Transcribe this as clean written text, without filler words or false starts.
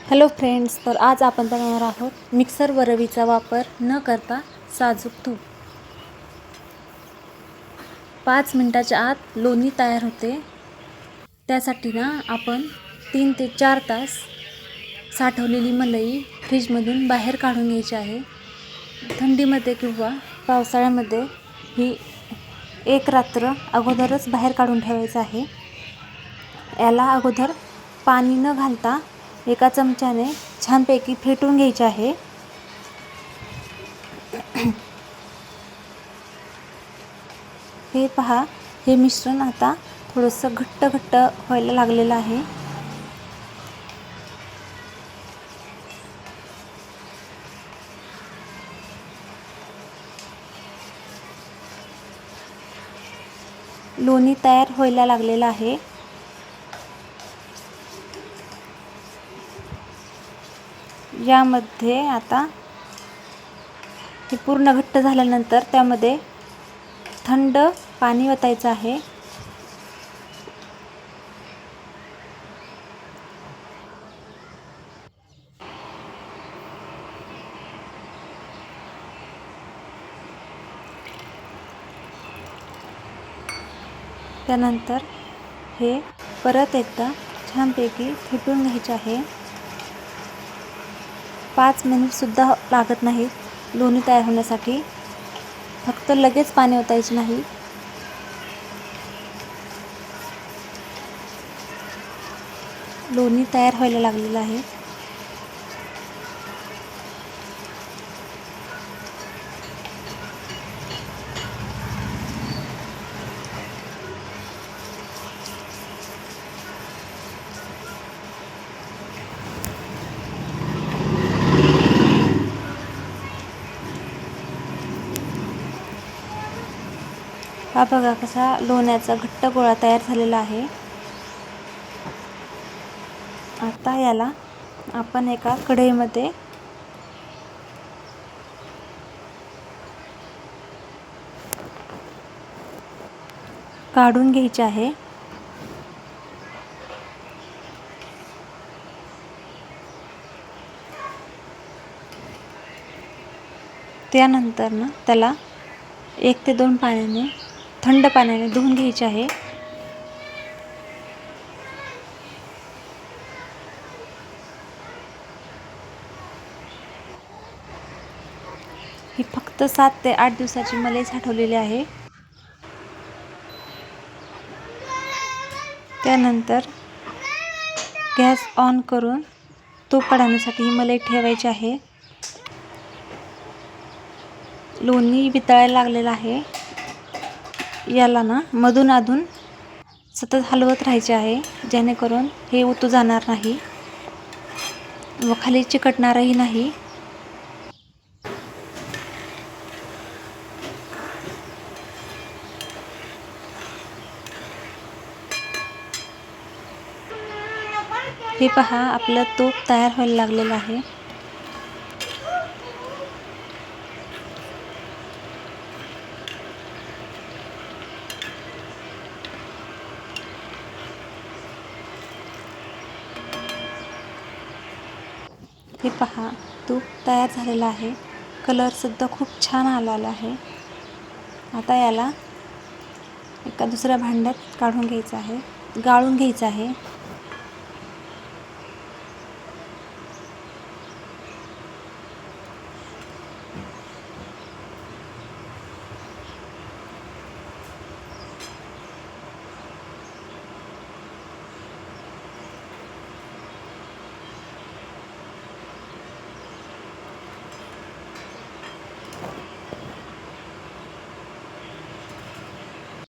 Hello friends, तर आज आपण बनवणार आहोत मिक्सर व रवीचा वापर न करता साजूक तूप. 5 मिनिटाच्या आत लोणी तयार होते. त्यासाठी ना आपण 3 ते 4 तास साठवलेली मलई फ्रीजमधून बाहेर काढून घ्यायची आहे. थंडीमध्ये किंवा पावसाळ्यामध्ये ही एक रात्र अगोदरच बाहेर काढून ठेवायचं आहे. याला अगोदर पाणी न घालता एका चमच्याने छानपैकी फेटून घ्यायचे आहे. हे पहा, हे मिश्रण आता थोडंसं घट्ट व्हायला लागलेलं आहे. लोणी तयार व्हायला लागलेलं आहे. यामध्ये आता हे पूर्ण घट्ट झाल्यानंतर त्यामध्ये थंड पाणी ओतायचं आहे. त्यानंतर हे परत एकदा छानपैकी फेटून घ्यायचे आहे. 5 मिनिटसुद्धा लागत नाहीत लोणी तयार होण्यासाठी. फक्त लगेच पाणी ओतायचे नाही. लोणी तयार व्हायला लागलेलं आहे. हा बघा कसा लोण्याचा घट्ट गोळा तयार झालेला आहे. आता याला आपण एका कढईमध्ये काढून घ्यायचे आहे. त्यानंतर ना त्याला 1 ते 2 पाण्याने थंड पाण्याने धुवून घ्यायचे आहे. ही फक्त 7 ते 8 दिवसाची मलई साठवलेली आहे. त्यानंतर गॅस ऑन करून तूप काढण्यासाठी ही मलई ठेवायची आहे. लोणी वितळायला लागलेलं आहे. याला ना मधून अधून सतत हलवत राहायचे आहे, जेणेकरून हे उतू जाणार नाही व खाली चिकटणारही नाही. हे पहा, आपलं तूप तयार व्हायला लागलेलं आहे. हे पहा, तूप तयार झालेलं आहे. कलरसुद्धा खूप छान आलेला आहे. आता याला एका दुसऱ्या भांड्यात काढून घ्यायचं आहे, गाळून घ्यायचं आहे.